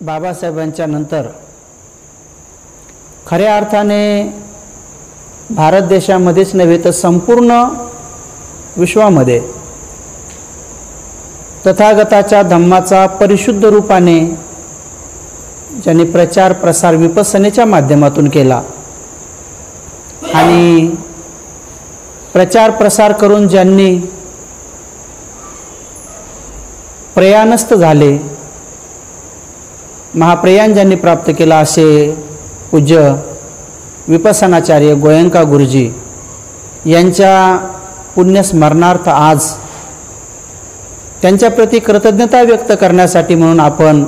बाबासाहेबांच्या नंतर खऱ्या अर्थाने भारत देशामध्येच नव्हे तर संपूर्ण विश्वामध्ये तथागताच्या धम्माचा परिशुद्ध रूपाने ज्यांनी प्रचार प्रसार विपස්සनेच्या माध्यमातून केला आणि प्रचार प्रसार करून ज्यांनी प्रयाणस्थ झाले, महाप्रयाण ज्यांनी प्राप्त केला असे पूज्य विपස්සनाचार्य गोयंका गुरुजी यांच्या पुण्यस्मरणार्थ आज त्यांच्याप्रती कृतज्ञता व्यक्त करण्यासाठी म्हणून आपण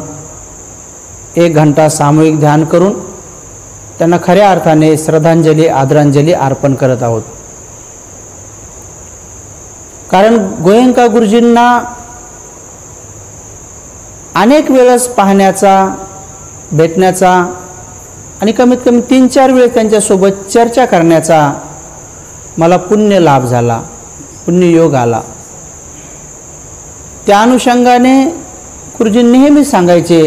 1 घंटा सामूहिक ध्यान करून त्यांना खऱ्या अर्थाने श्रद्धांजली आदरांजली अर्पण करत आहोत। कारण गोयंका गुरुजींना अनेक वेळेस पाहण्याचा, भेटण्याचा आणि कमीत कमी 3-4 वेळेस त्यांच्यासोबत चर्चा करण्याचा मला पुण्य लाभ झाला, पुण्ययोग आला। त्या अनुषंगाने गुरुजी नेहमी सांगायचे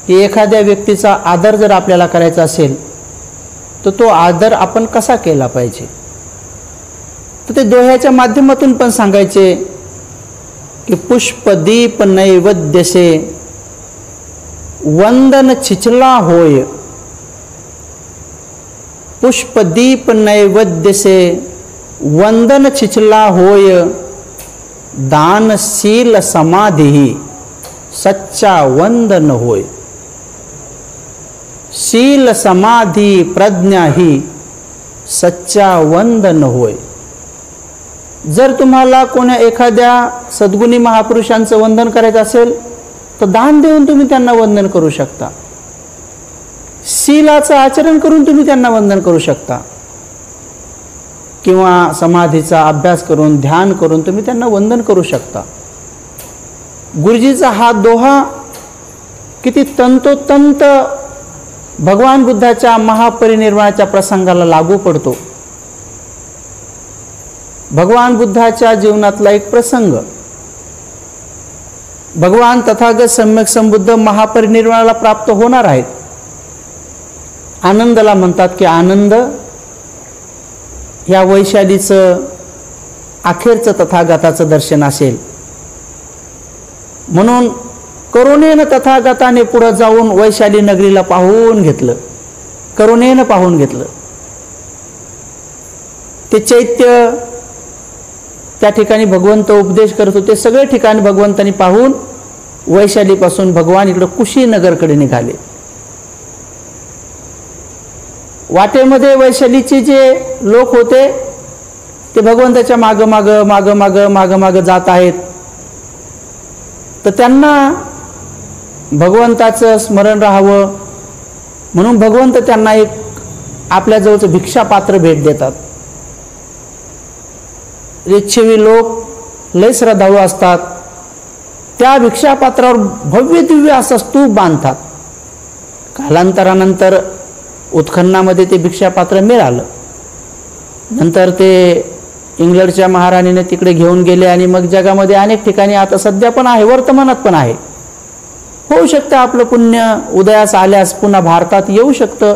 की एखाद्या व्यक्तीचा आदर जर आपल्याला करायचा असेल तर तो आदर आपण कसा केला पाहिजे, तर ते दोह्याच्या माध्यमातून पण सांगायचे की पुष्पदीप नैवेद्यसे वंदन छिचला होय, पुष्पदीप नैवेद्यसे वंदन छिचला होय, दानशील समाधी सच्चा वंदन होय। शील समाधी प्रज्ञा ही सच्चा वंदन होय। जर तुम्हाला कोणा एखाद्या सद्गुणी महापुरुषांचं वंदन करायचं असेल तर दान देऊन तुम्ही त्यांना वंदन करू शकता, शीलाचं आचरण करून तुम्ही त्यांना वंदन करू शकता, किंवा समाधीचा अभ्यास करून ध्यान करून तुम्ही त्यांना वंदन करू शकता। गुरुजीचा हा दोहा किती तंतोतंत भगवान बुद्धाच्या महापरिनिर्वाणाच्या प्रसंगाला लागू पडतो। भगवान बुद्धाच्या जीवनातला एक प्रसंग, भगवान तथागत सम्यक संबुद्ध महापरिनिर्वाणाला प्राप्त होणार आहेत। आनंदाला म्हणतात की आनंद या वैशालीचं अखेरचं तथागताचं दर्शन असेल, म्हणून करुणेनं तथागताने पुढे जाऊन वैशाली नगरीला पाहून घेतलं, करुणेनं पाहून घेतलं। ते चैत्य त्या ठिकाणी भगवंत उपदेश करत होते, सगळे ठिकाणी भगवंतांनी पाहून वैशालीपासून भगवान इकडे कुशीनगरकडे निघाले। वाटेमध्ये वैशालीचे जे लोक होते ते भगवंताच्या माग माग माग माग माग माग जात आहेत, तर त्यांना भगवंताचं स्मरण राहावं म्हणून भगवंत त्यांना एक आपल्या जवळचं भिक्षापात्र भेट देतात। रिच्छेवी लोक लय श्रद्धाळू असतात, त्या भिक्षापात्रावर भव्य दिव्य असं स्तूप बांधतात। कालांतरानंतर उत्खननामध्ये ते भिक्षापात्र मिळालं, नंतर ते इंग्लंडच्या महाराणीने तिकडे घेऊन गेले आणि मग जगामध्ये अनेक ठिकाणी आता सध्या पण आहे, वर्तमानात पण आहे। होऊ शकतं आपलं पुण्य उदयास आल्यास पुन्हा भारतात येऊ शकतं,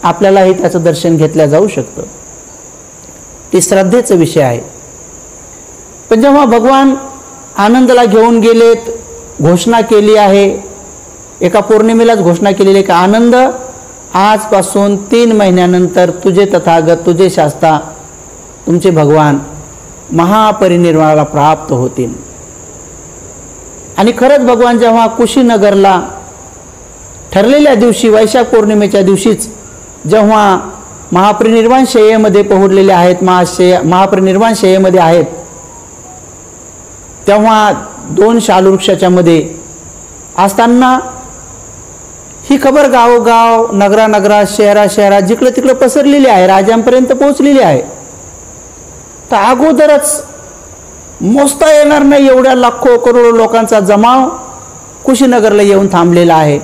आपल्यालाही त्याचं दर्शन घेतल्या जाऊ शकतं। ती श्रद्धेचा विषय आहे। पण जेव्हा भगवान आनंदाला घेऊन गेलेत, घोषणा केली आहे, एका पौर्णिमेलाच घोषणा केलेली आहे की आनंद आजपासून 3 महिन्यानंतर तुझे तथागत, तुझे शास्ता, तुमचे भगवान महापरिनिर्वाणाला प्राप्त होतील। आणि खरंच भगवान जेव्हा कुशीनगरला ठरलेल्या दिवशी वैशाख पौर्णिमेच्या दिवशीच जेव्हा महापरिनिर्वाण शय्येमध्ये पोहोचलेले आहेत, महापरिनिर्वाण शय्येमध्ये आहेत, तेव्हा 2 शालवृक्षाच्या मध्ये असताना ही खबर गावोगाव, नगरानगरात, शहरात जिकडे तिकडे पसरलेली आहे, राजांपर्यंत पोहोचलेली आहे। तर अगोदरच मोजता येणार नाही एवढ्या लाखो करोडो लोकांचा जमाव कुशीनगरला येऊन थांबलेला आहे।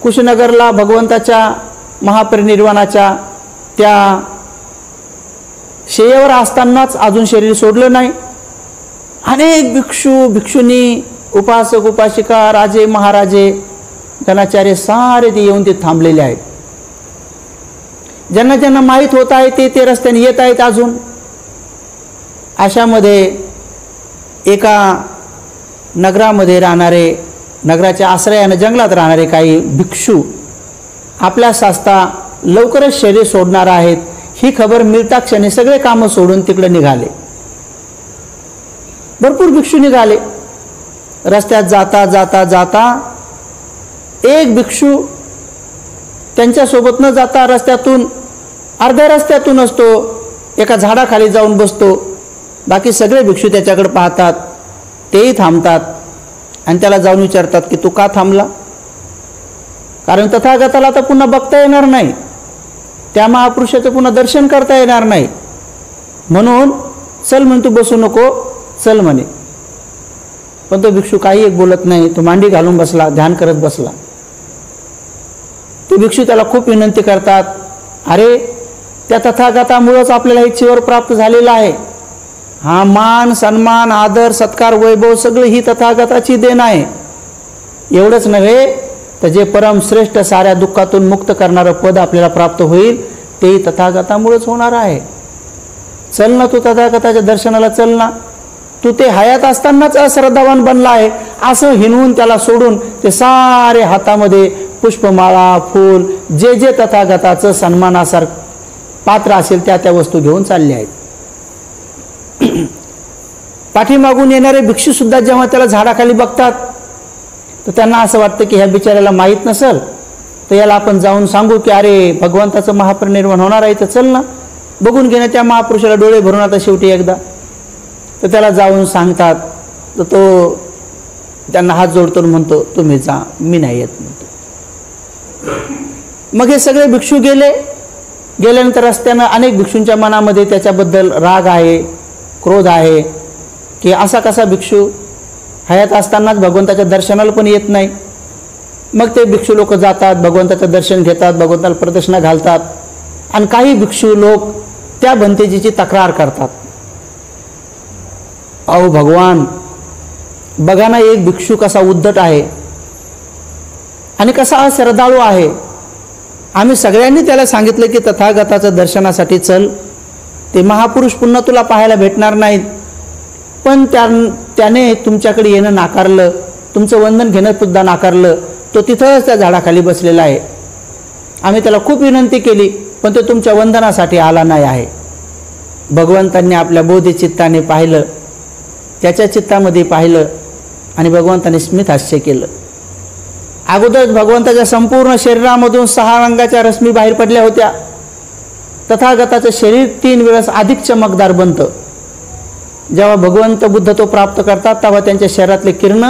कुशीनगरला भगवंताच्या महापरिनिर्वाणाच्या त्या शय्येवर असतानाच अजून शरीर सोडलं नाही, अनेक भिक्षू भिक्षुनी उपासक उपासिका, राजे महाराजे, गणाचार्य सारे ते येऊन ते थांबलेले आहेत. ज्यांना ज्यांना माहीत होत आहे ते रस्त्याने येत आहेत अजून. अशामध्ये एका नगरामध्ये राहणारे, नगराच्या आश्रयाने जंगलात राहणारे काही भिक्षू आपल्या शास्ता लवकरच शरीर सोडणार आहेत ही खबर मिळता क्षणी सगळे कामं सोडून तिकडे निघाले. भरपूर भिक्षू निघाले. रस्त्यात जाता जाता जाता एक भिक्षू त्यांच्यासोबत न जाता रस्त्यातून अर्ध्या रस्त्यातून असतो एका झाडाखाली जाऊन बसतो. बाकी सगळे भिक्षू त्याच्याकडे पाहतात, तेही थांबतात आणि त्याला जाऊन विचारतात की तू का थांबला. कारण तथागताला तर पुन्हा बघता येणार नाही, त्या महापुरुषाचं पुन्हा दर्शन करता येणार नाही, म्हणून चल म्हणे, तू बसू नको, चल म्हणे. पण तो भिक्षू काही एक बोलत नाही, तो मांडी घालून बसला, ध्यान करत बसला. ते भिक्षू त्याला खूप विनंती करतात, अरे त्या तथागतामुळेच आपल्याला हे चिवर प्राप्त झालेलं आहे. हा मान सन्मान आदर सत्कार वैभव सगळं ही तथागताची देण आहे. एवढंच नव्हे तर जे परम श्रेष्ठ साऱ्या दुःखातून मुक्त करणारं पद आपल्याला प्राप्त होईल तेही तथागतामुळेच होणार आहे. चल ना, तू तथागताच्या दर्शनाला चल ना. तू ते हयात असतानाच अश्रद्धावान बनला आहे असं हिनवून त्याला सोडून ते सारे हातामध्ये पुष्पमाळा फूल जे जे तथागताचं सन्मानासारखं पात्र असेल त्या वस्तू घेऊन चालले आहेत. पाठीमागून येणारे भिक्षू सुद्धा जेव्हा त्याला झाडाखाली बघतात तर त्यांना असं वाटतं की ह्या बिचाऱ्याला माहीत नसेल तर याला आपण जाऊन सांगू की अरे भगवंताचं महापरिनिर्वाण होणार आहे तर चल ना, बघून घेणं. त्या महापुरुषाला डोळे भरून आता शेवटी एकदा तर त्याला जाऊन सांगतात. तर तो त्यांना हात जोडतो म्हणतो तुम्ही जा, मी नाही येत म्हणतो. मग हे सगळे भिक्षू गेल्यानंतर रस्त्यानं अनेक भिक्षूंच्या मनामध्ये त्याच्याबद्दल राग आहे, क्रोध आहे की असा कसा भिक्षू हयात असतानाच भगवंताच्या दर्शनाला पण येत नाही. मग ते भिक्षू लोक जातात, भगवंताचं दर्शन घेतात, भगवंताला प्रदक्षिणा घालतात आणि काही भिक्षू लोक त्या भंतेजीची तक्रार करतात. अहो भगवान, बघा ना, एक भिक्षू कसा उद्धट आहे आणि कसा श्रद्धाळू आहे. आम्ही सगळ्यांनी त्याला सांगितलं की तथागताचं दर्शनासाठी चल, ते महापुरुष पुन्हा तुला पाहायला भेटणार नाहीत, पण त्याने तुमच्याकडे येणं नाकारलं, तुमचं वंदन घेणं सुद्धा नाकारलं. तो तिथंच त्या झाडाखाली बसलेला आहे. आम्ही त्याला खूप विनंती केली पण तो तुमच्या वंदनासाठी आला नाही आहे. भगवंतांनी आपल्या बोधिचित्ताने पाहिलं, त्याच्या चित्तामध्ये पाहिलं आणि भगवंताने स्मित हास्य केलं. अगोदर भगवंताच्या संपूर्ण शरीरामधून 6 रंगाच्या रश्मी बाहेर पडल्या होत्या. तथागताचं शरीर 3 वेळेस अधिक चमकदार बनतं. जेव्हा भगवंत बुद्ध तो प्राप्त करतात तेव्हा त्यांच्या शरीरातले किरण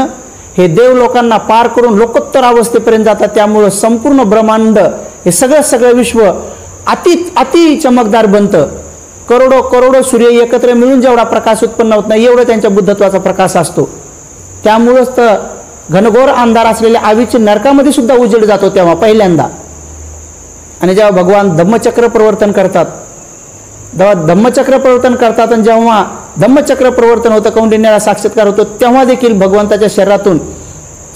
हे देव लोकांना पार करून लोकोत्तर अवस्थेपर्यंत जातात. त्यामुळं संपूर्ण ब्रह्मांड हे सगळं विश्व अति चमकदार बनतं. करोडो सूर्य एकत्र मिळून जेवढा प्रकाश उत्पन्न होत नाही एवढा त्यांच्या बुद्धत्वाचा प्रकाश असतो. त्यामुळंच तर घनघोर अंधार असलेल्या आवीच्या नरकामध्ये सुद्धा उजेड जातो तेव्हा पहिल्यांदा. आणि जेव्हा भगवान धम्मचक्र प्रवर्तन करतात आणि जेव्हा धम्मचक्र प्रवर्तन होतं, कौंडिन्याला साक्षात्कार होतो, तेव्हा देखील भगवंताच्या शरीरातून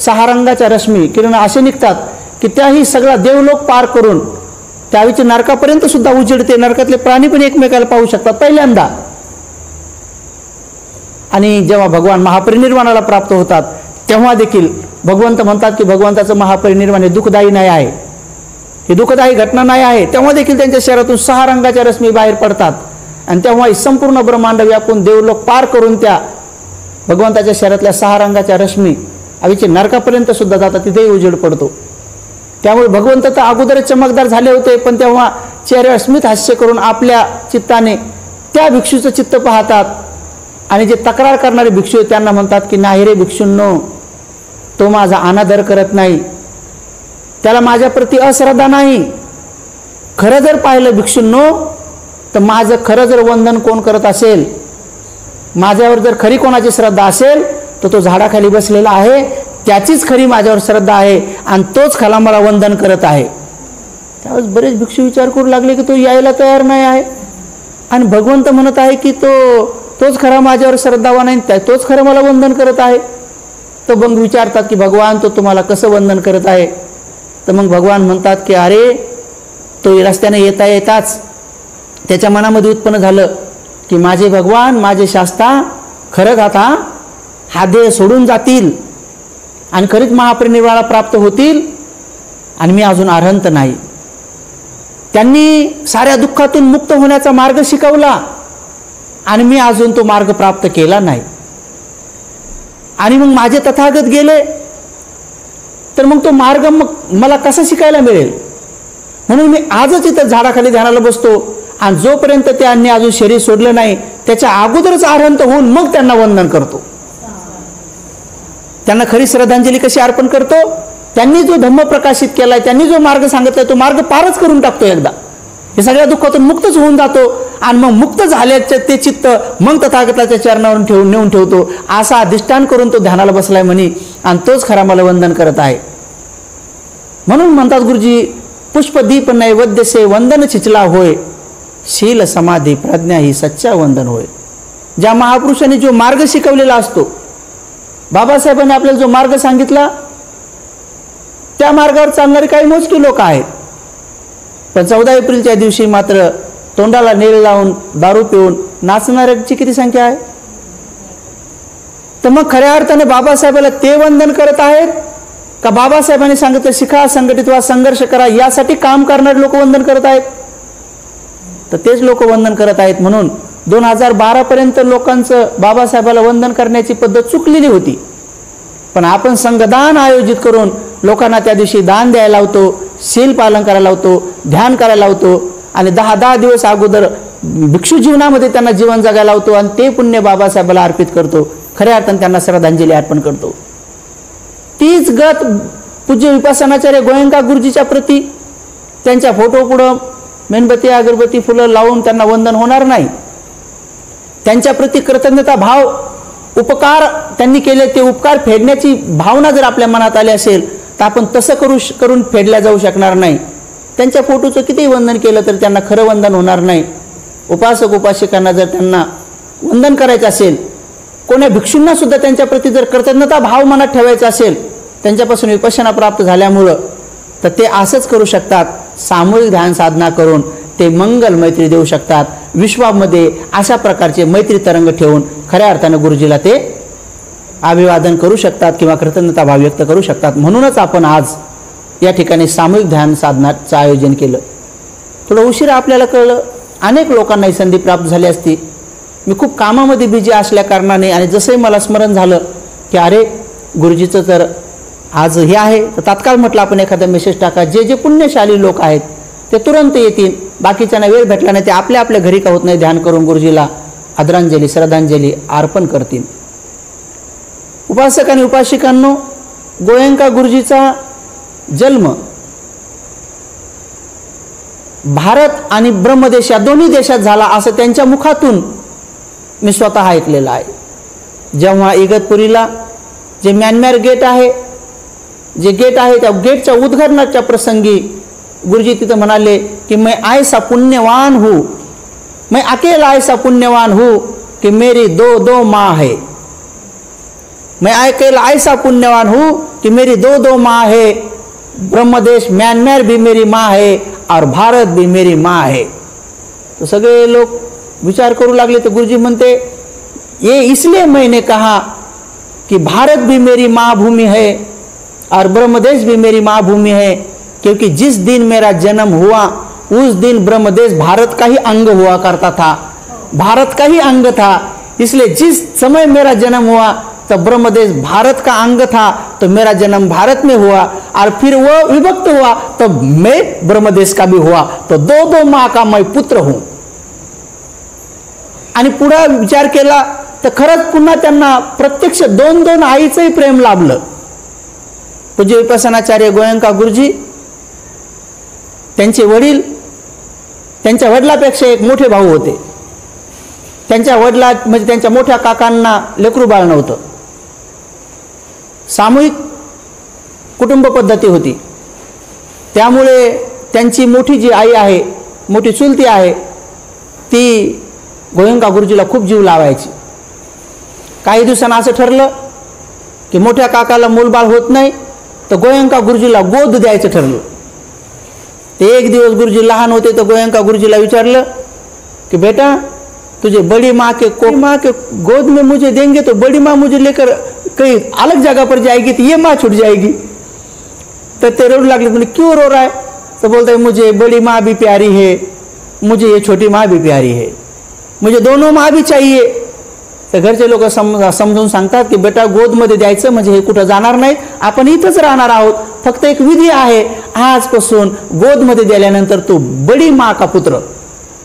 6 रंगाच्या रश्मी किरण असे निघतात की त्याही सगळा देवलोक पार करून त्यावेळी नरकापर्यंत सुद्धा उजेडते. नरकातले प्राणी पण एकमेकाला पाहू शकतात पहिल्यांदा. आणि जेव्हा भगवान महापरिनिर्वाणाला प्राप्त होतात तेव्हा देखील भगवंत म्हणतात की भगवंताचं महापरिनिर्वाण हे दुःखदायी नाही आहे, ही दुःखदायी घटना नाही आहे. तेव्हा देखील त्यांच्या शरीरातून 6 रंगाच्या रश्मी बाहेर पडतात आणि तेव्हा संपूर्ण ब्रह्मांड व्यापून देवलोक पार करून त्या भगवंताच्या शरीरातल्या 6 रंगाच्या रश्मी आवीचे नरकापर्यंत सुद्धा जातात, तिथेही उजेड पडतो. त्यामुळे भगवंत तर अगोदरच चमकदार झाले होते, पण तेव्हा चेहऱ्यावर स्मित हास्य करून आपल्या चित्ताने त्या भिक्षूचं चित्त पाहतात. आणि जे तक्रार करणारे भिक्षू त्यांना म्हणतात की नाही रे भिक्षूंनो, तो माझा अनादर करत नाही, त्याला माझ्याप्रती अश्रद्धा नाही. खरं जर पाहिलं भिक्षूंनो तर माझं खरं जर वंदन कोण करत असेल, माझ्यावर जर खरी कोणाची श्रद्धा असेल तर तो झाडाखाली बसलेला आहे, त्याचीच खरी माझ्यावर श्रद्धा आहे आणि तोच खरा मला वंदन करत आहे. त्यावेळेस बरेच भिक्षू विचार करू लागले की तो यायला तयार नाही आहे आणि भगवंत म्हणत आहे की तोच खरा माझ्यावर श्रद्धावान आहे, तोच खरं मला वंदन करत आहे. तर मग विचारतात की भगवान तो तुम्हाला कसं वंदन करत आहे? तर मग भगवान म्हणतात की अरे तो रस्त्याने येता येताच त्याच्या मनामध्ये उत्पन्न झालं की माझे भगवान माझे शास्ता खरंच आता हा देह सोडून जातील आणि खरीच महापरिनिर्वाणा प्राप्त होतील आणि मी अजून अरहंत नाही. त्यांनी साऱ्या दुःखातून मुक्त होण्याचा मार्ग शिकवला आणि मी अजून तो मार्ग प्राप्त केला नाही. आणि मग माझे तथागत गेले तर मग तो मार्ग मग मला कसा शिकायला मिळेल? म्हणून मी आजच इथं झाडाखाली ध्यानाला बसतो आणि जोपर्यंत त्यांनी अजून शरीर सोडलं नाही त्याच्या अगोदरच अरहंत होऊन मग त्यांना वंदन करतो. त्यांना खरी श्रद्धांजली कशी अर्पण करतो? त्यांनी जो धम्म प्रकाशित केलाय, त्यांनी जो मार्ग सांगितलाय तो मार्ग पारच करून टाकतो एकदा. हे सगळ्या दुःखातून मुक्तच होऊन जातो आणि मग मुक्त झाल्याचे ते चित्त मग तथागताच्या चरणावर नेऊन ठेवतो. असा अधिष्ठान करून तो ध्यानाला बसलाय म्हणे आणि तोच खरा मला वंदन करत आहे. म्हणून म्हणतात गुरुजी, पुष्प दीप नैवेद्य से वंदन छिचला होय, शील समाधी प्रज्ञा ही सच्चा वंदन होय. ज्या महापुरुषांनी जो मार्ग शिकवलेला असतो, बाबासाहेबांनी आपल्याला जो मार्ग सांगितला त्या मार्गावर चालणारे काही मोजकी लोक आहेत. पण 14 एप्रिलच्या दिवशी मात्र तोंडाला नेल लावून दारू पिऊन नाचणाऱ्यांची किती संख्या आहे? तर मग खऱ्या अर्थाने बाबासाहेबाला ते वंदन करत आहेत का बाबासाहेबांनी सांगितलं शिका, संघटित व्हा, संघर्ष करा यासाठी काम करणारे लोक वंदन करत आहेत? तर तेच लोक वंदन करत आहेत. म्हणून 2012 पर्यंत लोकांचं बाबासाहेबाला वंदन करण्याची पद्धत चुकलेली होती. पण आपण संघदान आयोजित करून लोकांना त्या दिवशी दान द्यायला लावतो, शील पालन करायला लावतो, ध्यान करायला लावतो आणि 10 दिवस अगोदर भिक्षू जीवनामध्ये त्यांना जीवन जगायला लावतो आणि ते पुण्य बाबासाहेबाला अर्पित करतो. खऱ्या अर्थाने त्यांना श्रद्धांजली अर्पण करतो. तीच गत पूज्य विपස්සनाचार्य गोयंका गुरुजीच्या प्रती त्यांच्या फोटो पुढं मेणबत्ती अगरबत्ती फुलं लावून त्यांना वंदन होणार नाही. त्यांच्या प्रती कृतज्ञता भाव, उपकार त्यांनी केले ते उपकार फेडण्याची भावना जर आपल्या मनात आली असेल तर आपण तसं करून फेडल्या जाऊ शकणार नाही. त्यांच्या फोटोचं कितीही वंदन केलं तर त्यांना खरं वंदन होणार नाही. उपासक उपासिकांना जर त्यांना वंदन करायचं असेल, कोण्या भिक्षूंना सुद्धा त्यांच्या प्रती जर कृतज्ञता भाव मनात ठेवायचा असेल, त्यांच्यापासून विपश्यना प्राप्त झाल्यामुळं, तर ते असंच करू शकतात. सामूहिक ध्यान साधना करून ते मंगल मैत्री देऊ शकतात. विश्वामध्ये अशा प्रकारचे मैत्री तरंग ठेवून खऱ्या अर्थानं गुरुजीला ते अभिवादन करू शकतात किंवा कृतज्ञता भाव व्यक्त करू शकतात. म्हणूनच आपण आज या ठिकाणी सामूहिक ध्यान साधनाचं आयोजन केलं. थोडं उशिरा आपल्याला कळलं, अनेक लोकांना ही संधी प्राप्त झाली असती. मी खूप कामामध्ये बिझी असल्या कारणाने आणि जसंही मला स्मरण झालं की अरे गुरुजीचं तर आज हे आहे, तर तात्काळ म्हटलं आपण एखादा मेसेज टाका. जे पुण्यशाली लोक आहेत ते तुरंत येतील, बाकीच्यांना वेळ भेटला नाही ते आपल्या आपल्या घरी का होत नाही ध्यान करून गुरुजीला आदरांजली श्रद्धांजली अर्पण करतील. उपासक आणि उपासिकांनो, गोयंका गुरुजीचा जन्म भारत आणि ब्रह्मदेश या दोन्ही देशात झाला असं त्यांच्या मुखातून मी स्वतः ऐकलेलं आहे. जेव्हा इगतपुरीला जे म्यानमार गेट आहे, त्या गेटच्या उद्घाटनाच्या प्रसंगी गुरुजी तिथं म्हणाले की मैं ऐसा पुण्यवान हूँ, मैं अकेला ऐसा पुण्यवान हूँ कि मेरी दो माँ है. मैं अकेला ऐसा पुण्यवान हूँ कि मेरी दो माँ है. ब्रह्मदेश म्यानमार भी मेरी माँ है और भारत भी मेरी माँ है. तो सगळे लोक विचार करू लागले. तो गुरुजी म्हणते ये इसलिए मैंने कहा कि भारत भी मेरी माँ भूमि है और ब्रह्मदेश भी मेरी माँ भूमि है, क्योंकि जिस दिन मेरा जन्म हुआ उस दिन ब्रह्मदेश भारत का ही अंग हुआ करता था, भारत का ही अंग था. इसलिए जिस समय मेरा जन्म हुआ तो ब्रह्मदेश भारत का अंग था, तो मेरा जन्म भारत में हुआ और फिर वो विभक्त हुआ तो मैं ब्रह्मदेश का भी हुआ, तो दो माँ का मैं पुत्र हूं. आणि पुढे विचार केला तर खरंच पुन्हा त्यांना प्रत्यक्ष दोन आईचंही प्रेम लाभलं. पूज्य विपස්සनाचार्य गोयंका गुरुजी, त्यांचे वडील त्यांच्या वडिलापेक्षा एक मोठे भाऊ होते. त्यांच्या वडिला म्हणजे त्यांच्या मोठ्या काकांना लेकरू बाळ नव्हतं. सामूहिक कुटुंब पद्धती होती. त्यामुळे त्यांची मोठी जी आई आहे, मोठी चुलती आहे, ती गोयंका गुरुजीला खूप जीव लावायची. काही दिवसांना असं ठरलं की मोठ्या काकाला मूलबाळ होत नाही तर गोयंका गुरुजीला गोद द्यायचं ठरलं. ते एक दिवस गुरुजी लहान होते तर गोयंका गुरुजीला विचारलं कि बेटा तुझे बड़ी माँ के गोद में मुझे देंगे तो बड़ी माँ मुझे लेकर कहीं अलग जगह पर जाएगी तो ये माँ छूट जाएगी. तो ते रोने लागले. बोले क्यों रो रहा है? तो बोलता है मुझे बड़ी माँ भी प्यारी है, मुझे ये छोटी माँ भी प्यारी है, मुझे दोनों माँ भी चाहिए. तर घरचे लोक समजून सांगतात की बेटा गोदमध्ये द्यायचं म्हणजे हे कुठं जाणार नाहीत, आपण इथंच राहणार आहोत. फक्त एक विधी आहे, आजपासून गोदमध्ये दिल्यानंतर तू बड़ी माँ का पुत्र.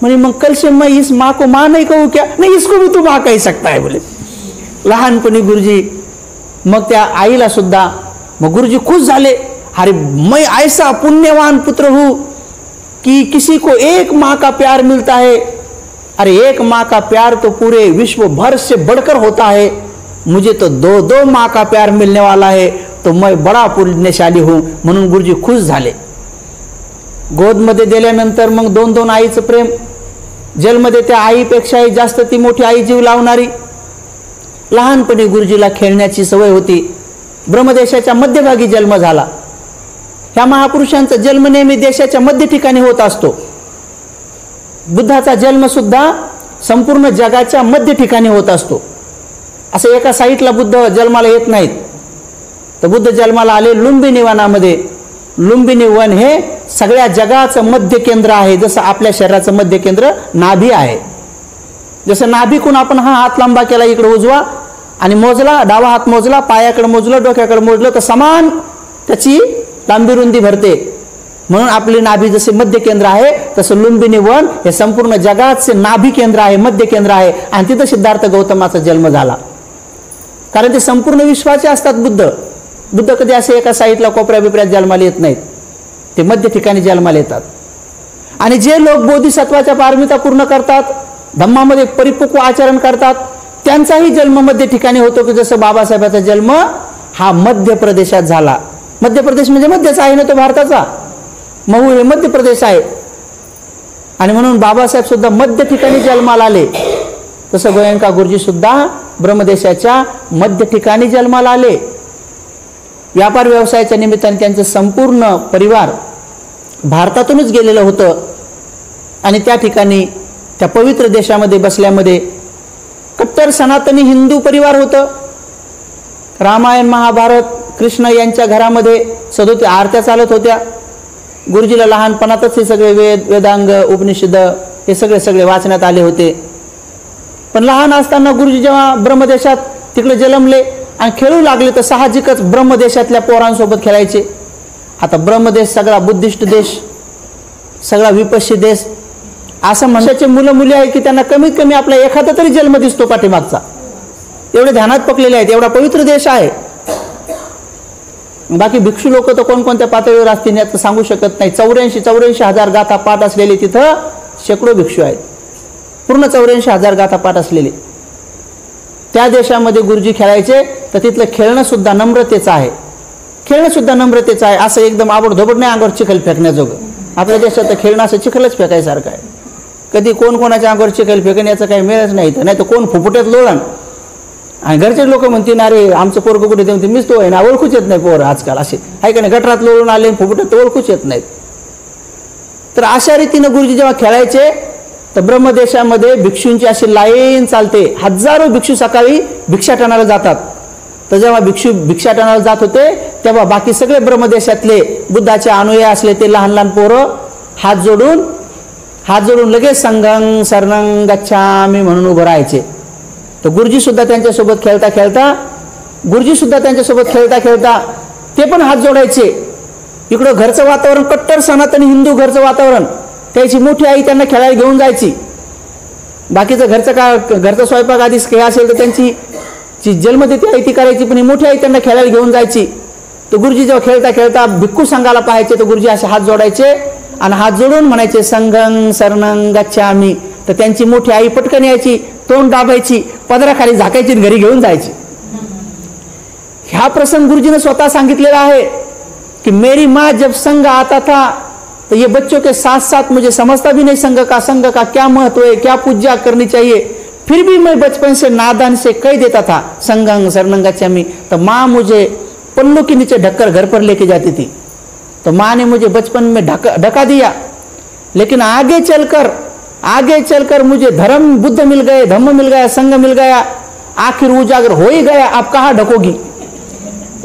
म्हणे मग कल से मैं इस माँ को माँ नहीं कहूँ क्या? नहीं, इसको भी तू माँ कह सकता है बोले. लहानपणी गुरुजी मग त्या आईला सुद्धा, मग गुरुजी खुश झाले. अरे मैं ऐसा पुण्यवान पुत्र हूँ कि किसी को एक माँ का प्यार मिलता है. अरे एक माँ का प्यार तो पूरे विश्व भर से बढ़कर होता है, मुझे तो दो दो माँ का प्यार मिलने वाला है, तो मैं बड़ा पुण्यशाली हूँ. म्हणून गुरुजी खुश झाले. गोदमध्ये दिल्यानंतर मग दोन दोन आईचं प्रेम. जन्ममध्ये त्या आईपेक्षाही जास्त ती मोठी आई जीव लावणारी. लहानपणी गुरुजीला खेळण्याची सवय होती. ब्रह्मदेशाच्या मध्यभागी जन्म झाला. ह्या महापुरुषांचा जन्म नेहमी देशाच्या मध्य ठिकाणी होत असतो. बुद्धाचा जन्म सुद्धा संपूर्ण जगाच्या मध्य ठिकाणी होत असतो. असं एका साईडला बुद्ध जन्माला येत नाहीत. तर बुद्ध जन्माला आले लुंबिनी वनामध्ये. लुंबिनी वन हे सगळ्या जगाचं मध्य केंद्र आहे. जसं आपल्या शरीराचं मध्य केंद्र नाभी आहे. जसं नाभीकून आपण हा हात लांबा केला इकडे उजवा आणि मोजला, डावा हात मोजला, पायाकडे मोजलं, डोक्याकडे मोजलं तर समान त्याची लांबी रुंदी भरते. म्हणून आपली नाभी जसे मध्य केंद्र आहे तसं लुंबिनी वन हे संपूर्ण जगाचे नाभी केंद्र आहे, मध्य केंद्र आहे. आणि तिथं सिद्धार्थ गौतमाचा जन्म झाला. कारण ते संपूर्ण विश्वाचे असतात बुद्ध. बुद्ध कधी असे एका साईडला कोपऱ्या बिपऱ्यात जन्माला येत नाहीत, ते मध्य ठिकाणी जन्माला येतात. आणि जे लोक बोधिसत्वाच्या पारमिता पूर्ण करतात, धम्मामध्ये परिपक्व आचरण करतात, त्यांचाही जन्म मध्य ठिकाणी होतो. की जसं बाबासाहेबांचा जन्म हा मध्य प्रदेशात झाला. मध्य प्रदेश म्हणजे मध्यच आहे ना तो भारताचा. महू हे मध्य प्रदेश आहे. आणि म्हणून बाबासाहेब सुद्धा मध्य ठिकाणी जन्माला आले. तसं गोयंका गुरुजी सुद्धा ब्रह्मदेशाच्या मध्य ठिकाणी जन्माला आले. व्यापार व्यवसायाच्या निमित्ताने त्यांचं संपूर्ण परिवार भारतातूनच गेलेलं होतं. आणि त्या ठिकाणी त्या पवित्र देशामध्ये बसल्यामध्ये कट्टर सनातनी हिंदू परिवार होतं. रामायण महाभारत कृष्ण यांच्या घरामध्ये सदोती आरत्या चालत होत्या. गुरुजीला लहानपणातच हे सगळे वेदांग उपनिषद हे सगळे वाचण्यात आले होते. पण लहान असताना गुरुजी जेव्हा ब्रह्मदेशात तिकडे जन्मले आणि खेळू लागले तर साहजिकच ब्रह्मदेशातल्या पोरांसोबत खेळायचे. आता ब्रह्मदेश सगळा बुद्धिस्ट देश, सगळा विपश्य देश, असं म्हणण्याचे मुलं मुली आहे की त्यांना कमीत कमी आपला एखादा तरी जन्म दिसतो पाठीमागचा. एवढे ध्यानात पकलेले आहेत. एवढा पवित्र देश आहे. बाकी भिक्षू लोक तर कोणकोणत्या पातळीवर असतील याचं सांगू शकत नाही. 84,000 गाथा पाठ असलेले तिथं शेकडो भिक्षू आहेत. पूर्ण 84,000 गाथा पाठ असलेले त्या देशामध्ये गुरुजी खेळायचे. तर तिथलं खेळणं सुद्धा नम्रतेचं आहे. खेळणं सुद्धा नम्रतेचं आहे. असं एकदम आवडधोबड नाही अंगावर चिखल फेकण्याजोगं. आपल्या देशात तर खेळणं असं चिखलच फेकायसारखं आहे. कधी कोण कोणाच्या अंगावर चिखल फेकण याचं काही मिळच नाही. तर नाही तर कोण फुफुट्यात लोळण. आणि घरचे लोक म्हणतील अरे आमचं पोरगं कुठे ते मीच तो आहे ना, ओळखूच येत नाही पोरं आजकाल असे आहे का नाही. गटरात लोळून आले फुफुट्यात ओळखूच येत नाहीत. तर अशा रीतीनं गुरुजी जेव्हा खेळायचे तर ब्रह्मदेशामध्ये भिक्षूंची अशी लाईन चालते. हजारो भिक्षू सकाळी भिक्षाटनाला जातात. तर जेव्हा भिक्षू भिक्षाटनाला जात होते तेव्हा बाकी सगळे ब्रह्मदेशातले बुद्धाचे अनुयायी असले ते लहान लहान पोरं हात जोडून लगेच संघं शरणं गच्छामि म्हणून उभं राहायचे. तर गुरुजी सुद्धा त्यांच्यासोबत खेळता खेळता ते पण हात जोडायचे. इकडं घरचं वातावरण कट्टर सनातनी हिंदू घरचं वातावरण. त्याची मोठी आई त्यांना खेळायला घेऊन जायची. बाकीचं घरचा स्वयंपाक आधी खेळ असेल तर त्यांची जी जन्मतिथी आई ती करायची, पण ही मोठी आई त्यांना खेळायला घेऊन जायची. तर गुरुजी जेव्हा खेळता भिक्खू संघाला पाहायचे तर गुरुजी असे हात जोडायचे आणि हात जोडून म्हणायचे संघं शरणं गच्छामि. तर त्यांची मोठी आई पटकन यायची, तोंड दाबायची, पदराखाली झाकायची, घरी घेऊन जायची. ह्या प्रसंग गुरुजीने स्वतः सांगितलेला आहे कि मेरी माँ जब संघ आता था तो ये बच्चों के साथ साथ मुझे समझता भी नहीं संघ का क्या महत्व है, क्या पूजा करनी चाहिए. फिर भी मैं बचपन से नादान से कह देता था संगंग सरनंगाचामी, तो माँ मुझे पल्लू के नीचे ढककर घर पर लेके जाती थी। तो माँ ने मुझे बचपन में ढका दिया, लेकिन आगे चलकर मुझे धर्म बुद्ध मिल गए, धम्म मिल गया, संग मिल गया, आखिर उजागर हो ही गया, आप कहाँ ढकोगी।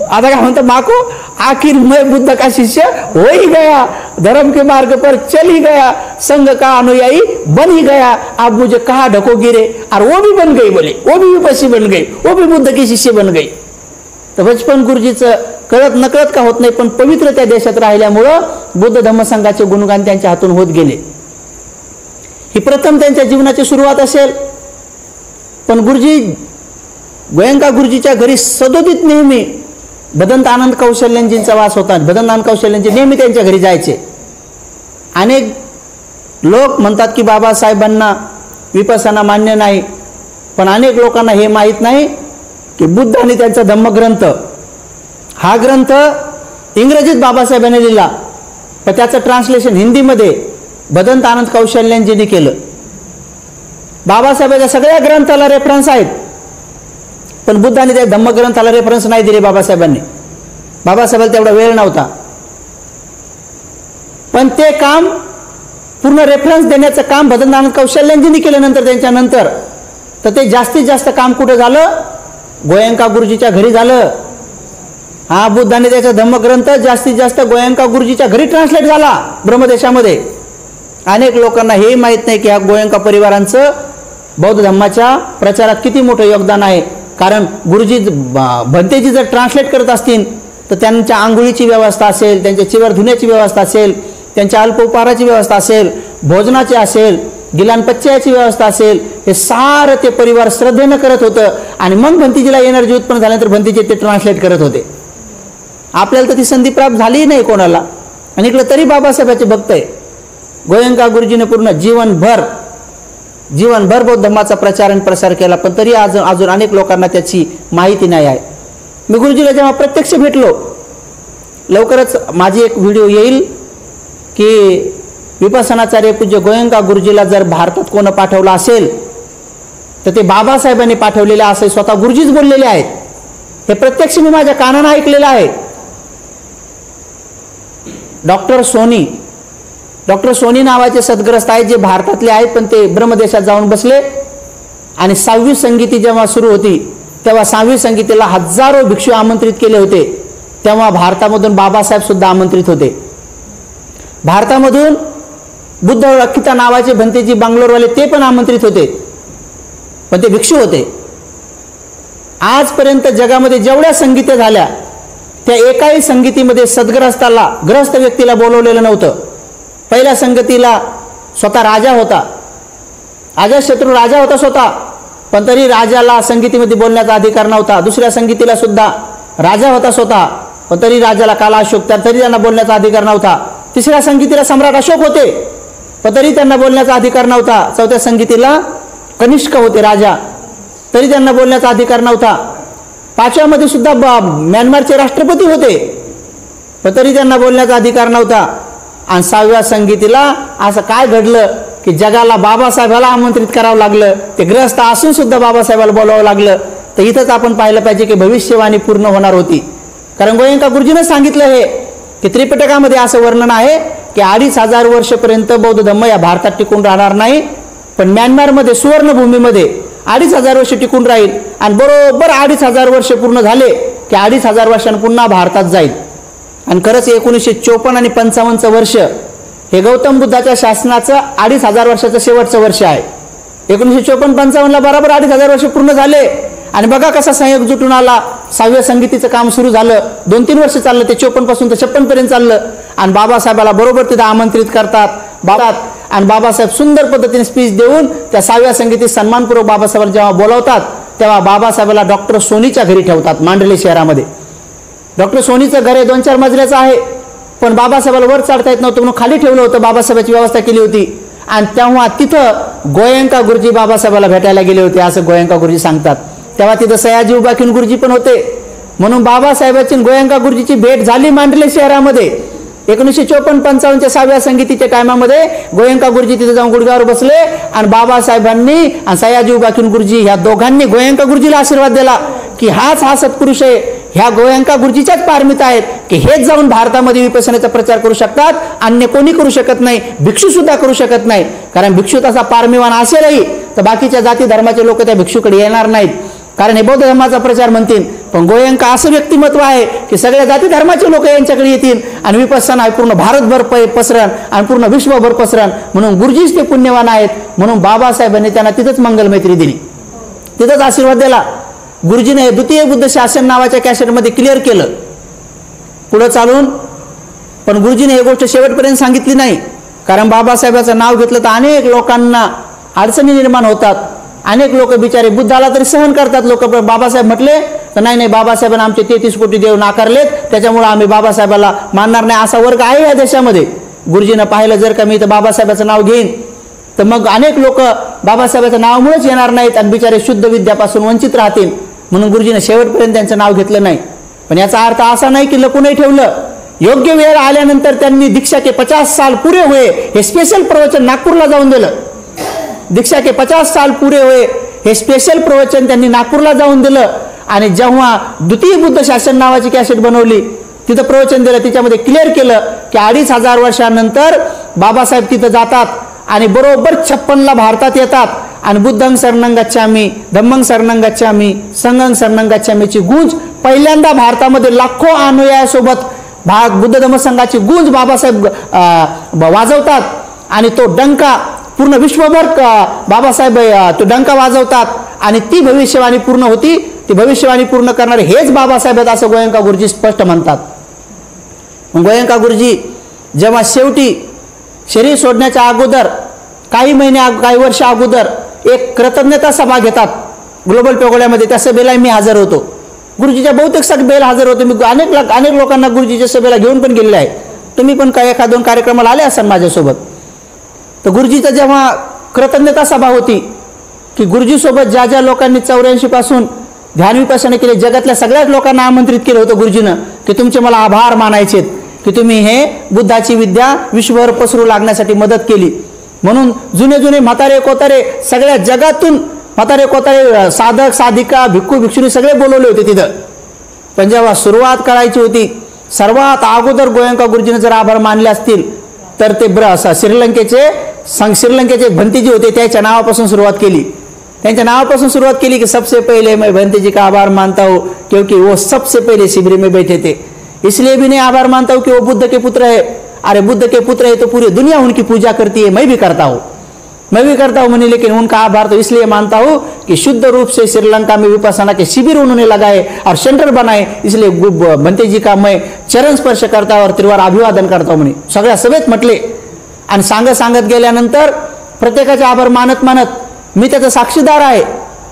आता क्या म्हणतो माँ को, आखिर मैं बुद्ध का शिष्य हो ही गया, धर्म के मार्ग पर चल ही गया, संघ का अनुयायी बन ही गया, आप मुझे कहाँ ढकोगी रे। और वो भी बन गई, बोले वो भी विपस्सी बन गई, वो भी बुद्ध की शिष्य बन गई। तर बचपन गुरुजीचं कळत नकळत का होत नाही, पण पवित्र त्या देशात राहिल्यामुळं बुद्ध धम्म संघाचे गुणगान त्यांच्या हातून होत गेले। ही प्रथम त्यांच्या जीवनाची सुरुवात असेल, पण गुरुजी गोयंका गुरुजीच्या घरी सदोदित नेहमी भदंत आनंद कौशल्यांजींचा वास होता। भदंत आनंद कौशल्यांजी नेहमी त्यांच्या घरी जायचे। अनेक लोक म्हणतात की बाबासाहेबांना विपස්සना मान्य नाही, पण अनेक लोकांना हे माहीत नाही की बुद्ध आणि त्यांचा धम्मग्रंथ, हा ग्रंथ इंग्रजीत बाबासाहेबांनी लिहिला, पण त्याचं ट्रान्सलेशन हिंदीमध्ये भदंत आनंद कौशल्यांजींनी केलं। बाबासाहेबांच्या सगळ्या ग्रंथाला रेफरन्स आहेत, पण बुद्ध आणि त्या धम्मग्रंथाला रेफरन्स नाही दिले बाबासाहेबांनी। बाबासाहेबांना तेवढा वेळ नव्हता, पण ते काम पूर्ण रेफरन्स देण्याचं काम भदंत आनंद कौशल्यांजींनी केलं। नंतर त्यांच्यानंतर तर ते जास्तीत जास्त काम कुठं झालं, गोयंका गुरुजीच्या घरी झालं। हा बुद्ध आणि त्याचा धम्मग्रंथ जास्तीत जास्त गोयंका गुरुजीच्या घरी ट्रान्सलेट झाला ब्रह्मदेशामध्ये। अनेक लोकांना हे माहीत नाही की हा गोयंका परिवारांचं बौद्ध धम्माच्या प्रचारात किती मोठं योगदान आहे। कारण गुरुजी भंतेजी जर ट्रान्सलेट करत असतील तर त्यांच्या आंघोळीची व्यवस्था असेल, त्यांच्या चिवर धुण्याची व्यवस्था असेल, त्यांच्या अल्पोपहाराची व्यवस्था असेल, भोजनाची असेल, गिलानपच्चयाची व्यवस्था असेल, हे सारं ते परिवार श्रद्धेनं करत होतं। आणि मग भंतीजीला एनर्जी उत्पन्न झाल्यानंतर भंतीजी ते ट्रान्सलेट करत होते। आपल्याला तर ती संधी प्राप्त झाली नाही कोणाला, आणि इकडे तरी बाबासाहेबांचे भक्त आहे। गोयंका गुरुजीने पूर्ण जीवनभर बौद्ध धर्माचा प्रचार आणि प्रसार केला, पण तरी अजून अनेक लोकांना त्याची माहिती नाही आहे। मी गुरुजीला जेव्हा प्रत्यक्ष भेटलो, लवकरच माझी एक व्हिडिओ येईल की विपස්සनाचार्य पूज्य गोयंका गुरुजीला जर भारतात कोण पाठवलं असेल तर ते बाबासाहेबांनी पाठवलेले असे स्वतः गुरुजीच बोललेले आहेत। हे प्रत्यक्ष मी माझ्या कानाने ऐकलेलं आहे। डॉक्टर सोनी नावाचे सद्ग्रस्त आहेत, जे भारतातले आहेत, पण ते ब्रह्मदेशात जाऊन बसले। आणि 6वी संगीती जेव्हा सुरू होती तेव्हा 6वी संगीतीला हजारो भिक्षू आमंत्रित केले होते। तेव्हा भारतामधून बाबासाहेब सुद्धा आमंत्रित होते। भारतामधून बुद्ध अक्किता नावाचे भंतेजी बंगलोरवाले ते पण आमंत्रित होते, पण ते भिक्षू होते। आजपर्यंत जगामध्ये जेवढ्या संगीते झाल्या त्या एकाही संगीतीमध्ये सद्ग्रस्ताला, ग्रस्त व्यक्तीला बोलवलेलं नव्हतं। पहिल्या संगतीला स्वतः राजा होता, अजातशत्रू राजा होता स्वतः, पण तरी राजाला संगीतीमध्ये बोलण्याचा अधिकार नव्हता। दुसऱ्या संगीतीला सुद्धा राजा होता स्वतः, पण तरी राजाला काला अशोक, तरी त्यांना बोलण्याचा अधिकार नव्हता। तिसऱ्या संगीतीला सम्राट अशोक होते, पण तरी त्यांना बोलण्याचा अधिकार नव्हता। चौथ्या संगीतीला कनिष्क होते राजा, तरी त्यांना बोलण्याचा अधिकार नव्हता। पाचव्यामध्ये सुद्धा म्यानमारचे राष्ट्रपती होते, पण तरी त्यांना बोलण्याचा अधिकार नव्हता। आणि 6व्या संगीतीला असं काय घडलं की जगाला बाबासाहेबाला आमंत्रित करावं लागलं, ते ग्रस्त असून सुद्धा बाबासाहेबाला बोलावं लागलं। तर इथंच आपण पाहिलं पाहिजे की भविष्यवाणी पूर्ण होणार होती। कारण गोयंका गुरुजीने सांगितलं हे की त्रिपिटकामध्ये असं वर्णन आहे की 2500 वर्षपर्यंत बौद्ध धम्म या भारतात टिकून राहणार नाही, पण म्यानमारमध्ये सुवर्णभूमीमध्ये 2500 वर्ष टिकून राहील। आणि बरोबर 2500 वर्ष पूर्ण झाले की 2500 वर्षांनी पुन्हा भारतात जाईल। आणि खरंच 1954 आणि 55 वर्ष हे गौतम बुद्धाच्या शासनाचं 2500 वर्षाचं शेवटचं वर्ष आहे। 1954-55ला बरोबर 2500 वर्ष पूर्ण झाले। आणि बघा कसा संयोग जुटून आला। 6व्या संगीतीचं काम सुरू झालं, 2-3 वर्ष चाललं, ते 54 पासून तर 56 पर्यंत चाललं। आणि बाबासाहेबाला बरोबर तिथं आमंत्रित करतात आणि बाबासाहेब सुंदर पद्धतीने स्पीच देऊन त्या 6व्या संगीतीत सन्मानपूर्वक बाबासाहेबांना जेव्हा बोलावतात तेव्हा बाबासाहेबाला डॉक्टर सोनीच्या घरी ठेवतात मांडले शहरामध्ये। डॉक्टर सोनीचं घर 2-4 मजल्याचं आहे, पण बाबासाहेबाला वर चढता येत नव्हतं म्हणून खाली ठेवलं होतं, बाबासाहेबांची व्यवस्था केली होती। आणि तेव्हा तिथं गोयंका गुरुजी बाबासाहेबाला भेटायला गेले होते असं गोयंका गुरुजी सांगतात। तेव्हा तिथं सयाजी उबाकीन गुरुजी पण होते, म्हणून बाबासाहेबांची गोयंका गुरुजीची भेट झाली मांडले शहरामध्ये। 1954-55च्या 6व्या संगीतीच्या टायमामध्ये गोयंका गुरुजी तिथे जाऊन गुडघ्यावर बसले आणि बाबासाहेबांनी आणि सयाजी उबाकीन गुरुजी ह्या दोघांनी गोयंका गुरुजीला आशीर्वाद दिला की हा सत्पुरुष आहे, ह्या गोयंका गुरुजीच्याच पारमिता आहेत की हेच जाऊन भारतामध्ये विपसनाचा प्रचार करू शकतात, अन्य कोणी करू शकत नाही, भिक्षू सुद्धा करू शकत नाही. कारण भिक्षू तसा पारमिवान असेलही तर बाकीच्या जाती धर्माचे लोक त्या भिक्षूकडे येणार नाहीत, कारण हे बौद्ध धर्माचा प्रचार म्हणतील. पण गोयंका असं व्यक्तिमत्व आहे की सगळ्या जाती धर्माचे लोक यांच्याकडे येतील आणि विपස්සना पूर्ण भारतभर पसरण आणि पूर्ण विश्वभर पसरण. म्हणून गुरुजीच ते पुण्यवान आहेत. म्हणून बाबासाहेबांनी त्यांना तिथंच मंगलमैत्री दिली, तिथंच आशीर्वाद दिला. गुरुजीने हे द्वितीय बुद्ध शासन नावाच्या कॅसेटमध्ये क्लिअर केलं पुढे चालून. पण गुरुजीने हे गोष्ट शेवटपर्यंत सांगितली नाही, कारण बाबासाहेबाचं नाव घेतलं तर अनेक लोकांना अडचणी निर्माण होतात. अनेक लोक बिचारे बुद्धाला तरी सहन करतात. लोक बाबासाहेब म्हटले तर नाही बाबासाहेबांना आमचे 33 कोटी देव नाकारलेत, त्याच्यामुळे आम्ही बाबासाहेबाला मानणार नाही, असा वर्ग आहे या देशामध्ये. गुरुजीनं पाहिलं जर का मी तर बाबासाहेबाचं नाव घेईन तर मग अनेक लोक बाबासाहेबाच्या नावामुळेच येणार नाहीत आणि बिचारे शुद्ध विद्यापासून वंचित राहतील. म्हणून गुरुजीने शेवटपर्यंत त्यांचं नाव घेतलं नाही. पण याचा अर्थ असा नाही की लपूनही ठेवलं. योग्य वेळ आल्यानंतर त्यांनी दीक्षा के 50 साल पुरे हुए हे स्पेशल प्रवचन नागपूरला जाऊन दिलं. दीक्षा के 50 साल पुरे हुए हे स्पेशल प्रवचन त्यांनी नागपूरला जाऊन दिलं. आणि जेव्हा द्वितीय बुद्ध शासन नावाची कॅसेट बनवली तिथं प्रवचन दिलं, तिच्यामध्ये क्लिअर केलं की 2500 वर्षानंतर बाबासाहेब तिथं जातात आणि बरोबर 56ला भारतात येतात आणि बुद्धं शरणं गच्छामि, धम्मं शरणं गच्छामि, संघं शरणं गच्छामीची गूंज पहिल्यांदा भारतामध्ये लाखो अनुयायासोबत बुद्ध धम्म संघाची गूंज बाबासाहेब वाजवतात. आणि तो डंका पूर्ण विश्वभर बाबासाहेब तो डंका वाजवतात आणि ती भविष्यवाणी पूर्ण होती. ती भविष्यवाणी पूर्ण करणारे हेच बाबासाहेब आहेत असं गोयंका गुरुजी स्पष्ट म्हणतात. गोयंका गुरुजी जेव्हा शेवटी शरीर सोडण्याच्या अगोदर काही वर्ष अगोदर एक कृतज्ञता सभा घेतात ग्लोबल पेगोड्यामध्ये. त्या सभेला मी हजर होतो. गुरुजीच्या बहुतेक सभेला हजर होतो मी. अनेक लोकांना गुरुजीच्या सभेला घेऊन पण गेलेले आहे. तुम्ही पण काही 1-2 कार्यक्रमाला आले असाल माझ्यासोबत. तर गुरुजीचा जेव्हा कृतज्ञता सभा होती की गुरुजीसोबत ज्या ज्या लोकांनी 84 पासून ध्यान विपස්සना केले, जगातल्या सगळ्याच लोकांना आमंत्रित केलं होतं गुरुजीनं की तुमचे मला आभार मानायचेत की तुम्ही हे बुद्धाची विद्या विश्वभर पसरू लागण्यासाठी मदत केली. म्हणून जुने म्हातारे कोतारे सगळ्या जगातून म्हातारे कोतारे साधक साधिका भिक्खू भिक्षुणी सगळे बोलवले होते तिथं. पण जेव्हा सुरुवात करायची होती सर्वात अगोदर गोयंका गुरुजीने जर आभार मानले असतील तर ते श्रीलंकेचे भंतीजी होते त्याच्या नावापासून सुरुवात केली. त्यांच्या नावापासून सुरुवात केली की सबसे पहले मैं भंतीजी का आभार मानता हूँ क्योंकि वो सबसे पहले शिविर में बैठे थे, इसलिए भी नहीं आभार मानता हूँ कि वो बुद्ध के पुत्र है. अरे बुद्ध के पुत्र है तो पूरी दुनिया उनकी पूजा करती है, मैं भी करता हूँ मैंने, लेकिन उनका आभार तो इसलिए मानता हूँ कि शुद्ध रूप से श्रीलंका में विपස්සना के शिविर उन्होंने लगाए और सेंटर बनाए, इसलिए भंते जी का मैं चरण स्पर्श करता हूँ और त्रिवार अभिवादन करता हूँ म्हणे. सगळ्या सभेत म्हटले. आणि सांगत गेल्यानंतर प्रत्येकाचे आभार मानत मी त्याचा साक्षीदार आहे.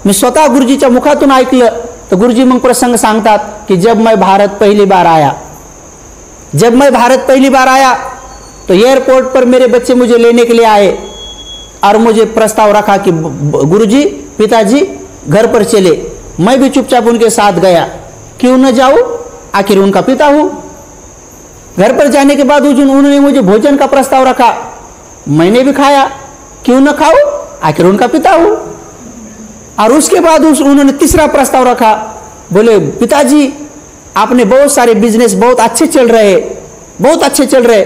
मी स्वतः गुरुजीच्या मुखातून ऐकलं. तर गुरुजी मग प्रसंग सांगतात की जब मैं भारत पहली बार आया तो एयरपोर्ट पर मेरे बच्चे मुझे लेने के लिए आए और मुझे प्रस्ताव रखा कि गुरुजी पिताजी घर पर चले. मैं भी चुपचाप उनके साथ गया. क्यों न जाऊं, आखिर उनका पिता हूं. घर पर जाने के बाद उन्होंने मुझे भोजन का प्रस्ताव रखा. मैंने भी खाया. क्यों न खाऊं, आखिर उनका पिता हूं. और उसके बाद उन्होंने तीसरा प्रस्ताव रखा. बोले पिताजी आपने बहुत सारे बिजनेस बहुत अच्छे चल रहे,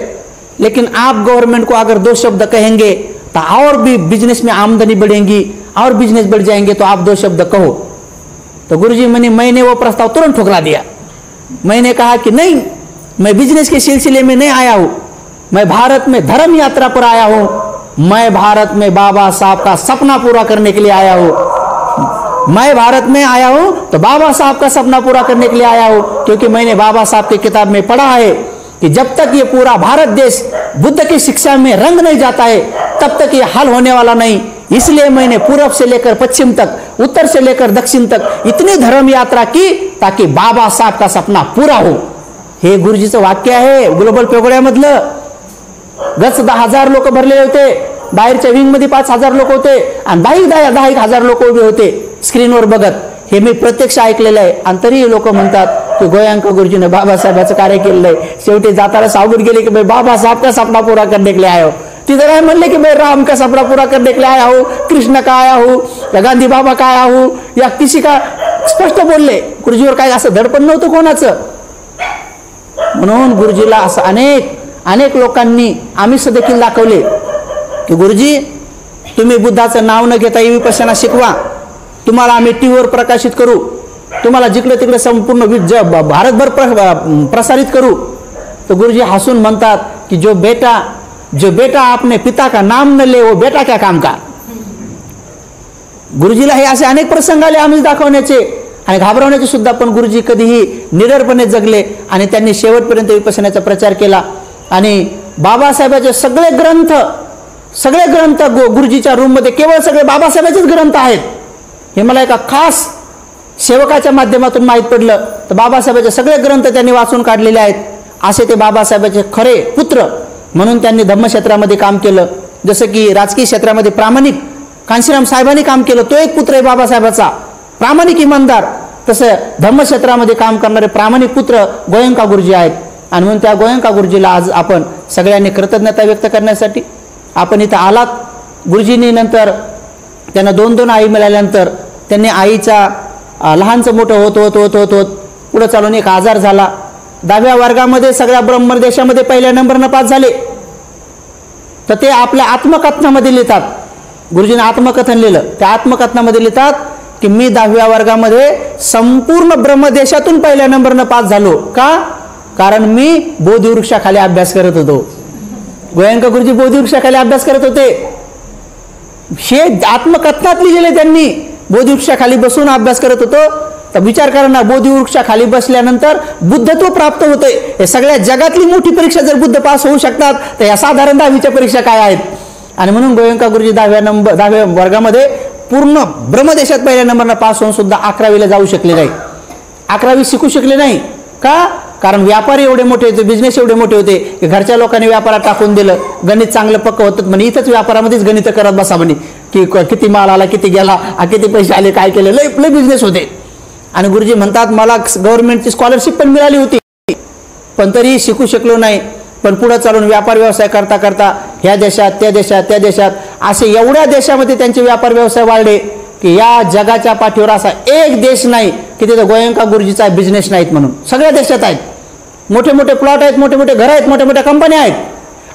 लेकिन आप गवर्नमेंट को अगर 2 शब्द कहेंगे तो और भी बिजनेस में आमदनी बढ़ेगी और बिजनेस बढ़ जाएंगे, तो आप 2 शब्द कहो. तो गुरुजी मैंने वो प्रस्ताव तुरंत ठुकरा दिया. मैंने कहा कि नहीं, मैं बिजनेस के सिलसिले में नहीं आया हूं, मैं भारत में धर्म यात्रा पर आया हूं. मैं भारत में बाबा साहब का सपना पूरा करने के लिए आया हूं. मैं भारत में आया हूं तो बाबा साहब का सपना पूरा करने के लिए आया हूं, क्योंकि मैंने बाबा साहब की किताब में पढ़ा है कि जब तक ये पूरा भारत देश बुद्ध की शिक्षा में रंग नहीं जाता है तब तक ये हल होने वाला नहीं. इसलिए मैंने पूर्व से लेकर पश्चिम तक, उत्तर से लेकर दक्षिण तक इतनी धर्म यात्रा की ताकि बाबा साहब का सपना पूरा हो. हे गुरुजीचं वाक्य आहे ग्लोबल पेगोड्यामधलं. गच 10,000 लोक भरलेले होते. बाहेरच्या विंग मध्ये 5,000 लोक होते आणि बाहेर 10,000 लोक उभे होते स्क्रीनवर बघत. हे मी प्रत्यक्ष ऐकलेलं आहे. आणि तरीही लोक म्हणतात की गोयंका गुरुजीने बाबासाहेबाचं कार्य केलेलं आहे. शेवटी जाताना सावगुट गेले की भाई बाबासाहेब का सपना पूरा करने के लिए आए हो. तिथं काय म्हणले की भाई राम का सपना पूरा करने के लिए आया हो, कृष्ण का आया हो, या गांधी बाबा का आया हो, या किसी का, स्पष्ट बोलले. गुरुजीवर काय असं दडपण नव्हतं कोणाचं. म्हणून गुरुजीला असं अनेक लोकांनी आमिष देखील दाखवले की गुरुजी तुम्ही बुद्धाचं नाव न घेता विपश्यना शिकवा, तुम्हाला आम्ही टीव्हीवर प्रकाशित करू, तुम्हाला जिकडे तिकडे संपूर्ण भारतभर प्रसारित करू. तो गुरुजी हसून म्हणतात की जो बेटा आपने पिता का नाम न ले वो बेटा क्या काम का. गुरुजीला हे असे अनेक प्रसंग आले आमिष दाखवण्याचे आणि घाबरवण्याचे सुद्धा, पण गुरुजी कधीही निडरपणे जगले आणि त्यांनी शेवटपर्यंत विपश्यनाचा प्रचार केला. आणि बाबासाहेबांचे सगळे ग्रंथ गुरुजीच्या रूममध्ये केवळ सगळे बाबासाहेबांचेच ग्रंथ आहेत. हे मला एका खास सेवकाच्या माध्यमातून माहीत पडलं. तर बाबासाहेबांचे सगळे ग्रंथ त्यांनी वाचून काढलेले आहेत. असे ते बाबासाहेबांचे खरे पुत्र म्हणून त्यांनी धम्मक्षेत्रामध्ये काम केलं. जसं की राजकीय क्षेत्रामध्ये प्रामाणिक कांशीराम साहेबांनी काम केलं, तो एक पुत्र आहे बाबासाहेबाचा, प्रामाणिक इमानदार. तसं धम्मक्षेत्रामध्ये काम करणारे प्रामाणिक पुत्र गोयंका गुरुजी आहेत. आणि म्हणून त्या गोयंका गुरुजीला आज आपण सगळ्यांनी कृतज्ञता व्यक्त करण्यासाठी आपण इथं आलात. गुरुजींनी नंतर त्यांना 2 आई मिळाल्यानंतर त्यांनी आईचा लहानचं मोठं होत पुढं चालून एक आजार झाला. 10व्या वर्गामध्ये सगळ्या ब्रह्मदेशामध्ये पहिल्या नंबरनं पास झाले. तर ते आपल्या आत्मकथनामध्ये लिहितात. गुरुजींनी आत्मकथन लिहिलं. त्या आत्मकथनामध्ये लिहितात की मी 10व्या वर्गामध्ये संपूर्ण ब्रह्मदेशातून पहिल्या नंबरनं पास झालो. का? कारण मी बोधिवृक्षाखाली अभ्यास करत होतो. गोयंका गुरुजी बोधिवृक्षाखाली अभ्यास करत होते. हे आत्मकथनात लिहिलेले त्यांनी. बोधिवृक्षाखाली बसून अभ्यास करत होतो. तर विचार करा ना, बोधिवृक्षाखाली बसल्यानंतर बुद्धत्व प्राप्त होते. हे सगळ्या जगातली मोठी परीक्षा जर बुद्ध पास होऊ शकतात तर या साधारण 10वीच्या परीक्षा काय आहेत. आणि म्हणून गोयंका गुरुजी 10व्या वर्गामध्ये पूर्ण ब्रह्मदेशात पहिल्या नंबरनं पास होऊन सुद्धा 11वीला जाऊ शकले नाही. 11वी शिकू शकले नाही. का? कारण व्यापारी एवढे मोठे होते, बिझनेस एवढे मोठे होते की घरच्या लोकांनी व्यापारात टाकून दिलं. गणित चांगलं पक्क होतं म्हणे, इथंच व्यापारामध्येच गणित करत बसा म्हणे की किती माल आला, किती गेला, किती पैसे आले, काय केले, लय बिझनेस होते. आणि गुरुजी म्हणतात मला गव्हर्नमेंटची स्कॉलरशिप पण मिळाली होती, पण तरीही शिकू शकलो नाही. पण पुढे चालून व्यापार व्यवसाय करता करता ह्या देशात त्या देशात असे एवढ्या देशामध्ये त्यांचे व्यापार व्यवसाय वाढले की या जगाच्या पाठीवर असा एक देश नाही की तिथे गोयंका गुरुजीचा बिझनेस नाहीत म्हणून. सगळ्या देशात आहेत. मोठे मोठे प्लॉट आहेत, मोठे मोठे घर आहेत, मोठ्या मोठ्या कंपन्या आहेत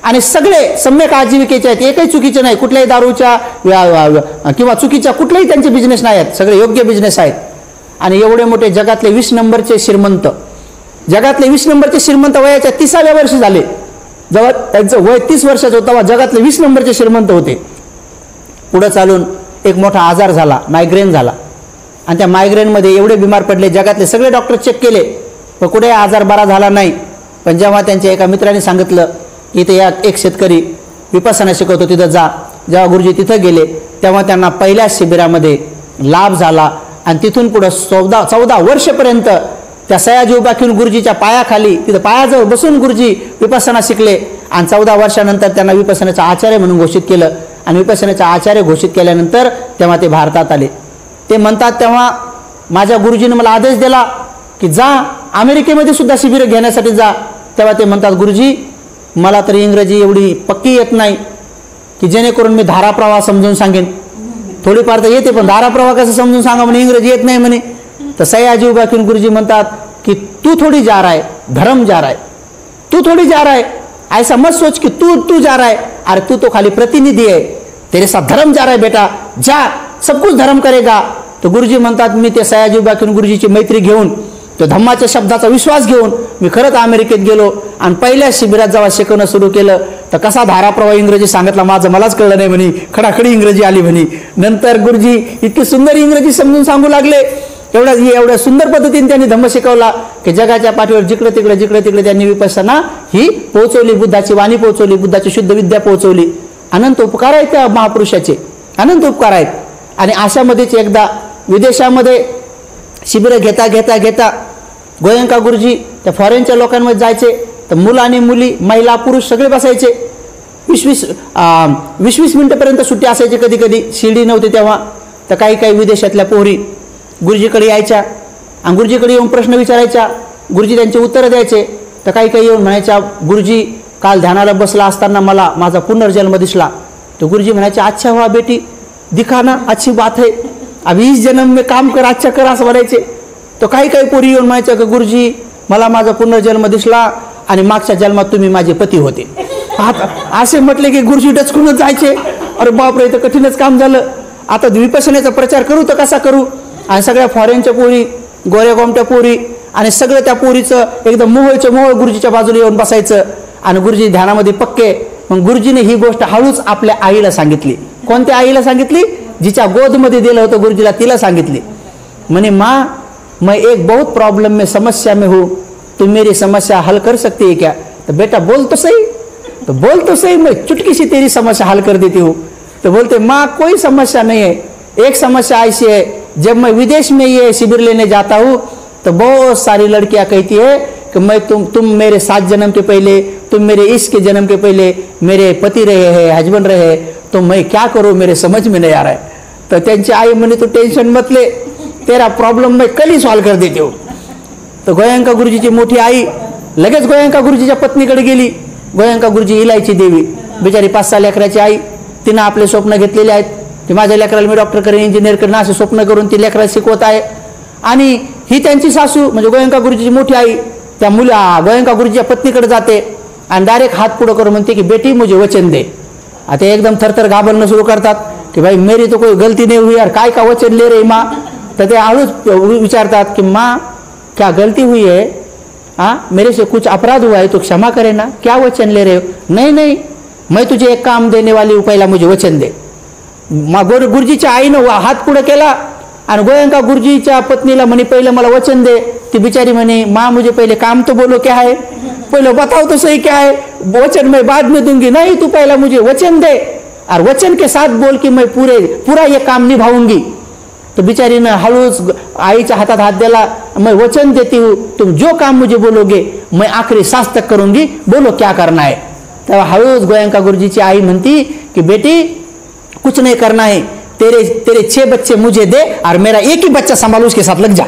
आणि सगळे सम्यक आजीविकेचे आहेत. एकही चुकीचे नाही. कुठल्याही दारूच्या किंवा चुकीच्या कुठलेही त्यांचे बिझनेस नाही आहेत. सगळे योग्य बिझनेस आहेत. आणि एवढे मोठे जगातले 20 नंबरचे श्रीमंत, जगातले 20 नंबरचे श्रीमंत वयाच्या 30व्या वर्षी झाले. जेव्हा त्यांचं वय 30 वर्षाचं होतं तेव्हा जगातले 20 नंबरचे श्रीमंत होते. पुढे चालून एक मोठा आजार झाला, मायग्रेन झाला. आणि त्या मायग्रेनमध्ये एवढे बिमार पडले, जगातले सगळे डॉक्टर चेक केले पण कुठे आजार बरा झाला नाही. पण जेव्हा त्यांच्या एका मित्राने सांगितलं की इथे एक शेतकरी विपश्यना शिकवतो, तिथं जा. जेव्हा गुरुजी तिथं गेले तेव्हा त्यांना पहिल्या शिबिरामध्ये लाभ झाला. आणि तिथून पुढं 14 वर्षपर्यंत त्या सयाजी उभा घेऊन गुरुजीच्या पायाखाली तिथं पायाजवळ बसून गुरुजी विपश्यना शिकले. आणि 14 वर्षानंतर त्यांना विपश्यनाचा आचार्य म्हणून घोषित केलं. आणि विपश्यनाचा आचार्य घोषित केल्यानंतर तेव्हा ते भारतात आले. ते म्हणतात तेव्हा माझ्या गुरुजीने मला आदेश दिला की जा अमेरिकेमध्ये सुद्धा शिबिर घेण्यासाठी जा. तेव्हा ते म्हणतात गुरुजी मला तरी इंग्रजी एवढी पक्की येत नाही की जेणेकरून मी धाराप्रवाह समजून सांगेन. थोडीफार तर येते पण धाराप्रवाह कसं समजून सांगा म्हणे, इंग्रजी येत नाही म्हणे. तर सयाजी उभा घेऊन गुरुजी म्हणतात कि तू थोड़ी जा रहा है, धर्म जा रहा है. तू थोड़ी जा रहा है, ऐसा मत सोच कि तू जा रहा है. अरे तू तो खाली प्रतिनिधि है, तेरे साथ धर्म जा रहा है बेटा, जा सब कुछ धर्म करेगा. तो गुरुजी म्हणतात मी ते सयाजी उभा घेऊन गुरुजीची मैत्री घेऊन तो धम्माच्या शब्दाचा विश्वास घेऊन मी खरंच अमेरिकेत गेलो. आणि पहिल्या शिबिरात जेव्हा शिकवणं सुरू केलं तर कसा धाराप्रवाह इंग्रजी सांगितला माझं मलाच कळलं नाही म्हणे, खडाखडी इंग्रजी आली म्हणे. नंतर गुरुजी इतकी सुंदर इंग्रजी समजून सांगू लागले. एवढ्या सुंदर पद्धतीने त्यांनी धम्म शिकवला की जगाच्या पाठीवर जिकडे तिकडे त्यांनी विपश्यना ही पोहोचवली, बुद्धाची वाणी पोहोचवली, बुद्धाची शुद्ध विद्या पोहोचवली. अनंत उपकार आहेत त्या महापुरुषाचे, अनंत उपकार आहेत. आणि अशामध्येच एकदा विदेशामध्ये शिबिरं घेता गोयंका गुरुजी त्या फॉरेनच्या लोकांमध्ये जायचे. तर मुलं आणि मुली, महिला पुरुष सगळे बसायचे. 20 मिनिटापर्यंत सुट्टी असायची. कधी शिडी नव्हती तेव्हा. तर काही विदेशातल्या पोरी गुरुजीकडे यायच्या आणि गुरुजीकडे येऊन प्रश्न विचारायच्या, गुरुजी त्यांची उत्तरं द्यायचे. तर काही काही येऊन म्हणायच्या, गुरुजी काल ध्यानाला बसला असताना मला माझा पुनर्जन्म दिसला. तो गुरुजी म्हणायचे, अच्छा हुआ बेटी, दिखा ना, अच्छी बात है, अभी इस जन्म में काम कर, अच्छा कर, असं म्हणायचे. तो काही काही पोरी येऊन म्हणायच्या की गुरुजी मला माझा पुनर्जन्म दिसला आणि मागच्या जन्मात तुम्ही माझे पती होते. आता असे म्हटले की गुरुजी डचकूनच जायचे. अरे बापरे, तर कठीणच काम झालं. आता विपश्यनेचा प्रचार करू तर कसा करू. आणि सगळ्या फॉरेनच्या पोरी, गोऱ्या गोमट्या पोरी आणि सगळं त्या पोरीचं एकदम मोहळच्या मोहळ गुरुजीच्या बाजूला येऊन बसायचं आणि गुरुजी ध्यानामध्ये पक्के. मग गुरुजीने ही गोष्ट हळूच आपल्या आईला सांगितली. कोणत्या आईला सांगितली? जिच्या गोदमध्ये दिलं होतं गुरुजीला, तिला सांगितली. म्हणे, माँ मैं एक बहुत प्रॉब्लम में समस्या में हूँ, तुम मेरी समस्या हल कर सकती है क्या? तो बेटा बोल तो सही, तो बोल तो सही, मैं चुटकी सी तेरी समस्या हल कर देती हूँ. तो बोलते, माँ कोई समस्या नहीं है, एक समस्या ऐसी है, जब मैं विदेश में ये शिविर लेने जाता हूँ तो बहुत सारी लड़कियाँ कहती है कि मैं तुम मेरे 7 जन्म के पहले, तुम मेरे इसके जन्म के पहले मेरे पति रहे हैं, हस्बैंड रहे, तो मैं क्या करूँ, मेरे समझ में नहीं आ रहा है. तो त्यांची आई म्हणे, तू टेन्शन मत ले, तेरा प्रॉब्लेम मैं कल ही सॉल्व कर देते हो. तर गोयंका गुरुजीची मोठी आई लगेच गोयंका गुरुजीच्या पत्नीकडे गेली. गोयंका गुरुजी इलायची देवी, बिचारी 5-6 लेकराची आई. तिनं आपले स्वप्न घेतलेले आहेत की माझ्या लेकराला मी डॉक्टर करेन, इंजिनियर करेन, असे स्वप्न करून ती लेकराला शिकवत आहे. आणि ही त्यांची सासू म्हणजे गोयंका गुरुजीची मोठी आई त्या गोयंका गुरुजीच्या पत्नीकडे जाते आणि डायरेक्ट हात पुढं करून म्हणते की बेटी मुझे वचन दे. आता एकदम थरथर घाबरणं सुरू करतात की भाई मेरी तो कोई गलती नहीं हुई यार, काय का वचन ले रे माँ. तर ते हळूच विचारतात की माँ क्या गलती हुई है, हाँ मेरे से कुछ अपराध हुआ है तो क्षमा करे ना, क्या वचन ले रहे हो? नहीं नहीं, मैं तुझे एक काम देने वाली हूँ, पहिला मुझे वचन दे. गुरुजीच्या आईनं हात पुढे केला आणि गोयंका गुरुजीच्या पत्नीला म्हणे पहिलं मला वचन दे. ती बिचारी म्हणे, माँ मुझे पहले काम तो बोलो क्या है, पहले बताओ तो सही क्या है, वचन मैं बाद में दूंगी. नहीं, तू पहला मुझे वचन दे और वचन के साथ बोल कि मैं पूरा ये काम निभाऊंगी. तो बिचारीनं हळूच आईच्या हातात हात दिला. मैं वचन देती हूँ, तुम जो काम मुझे बोलोगे मैं आखिरी सांस तक करूंगी, बोलो क्या करना है. तेव्हा हळूच गोयंका गुरुजीची आई म्हणती की बेटी कुछ नहीं करना है, तेरे 6 बच्चे मुझे दे और मेरा एक ही बच्चा संभालो, उसके साथ लग जा,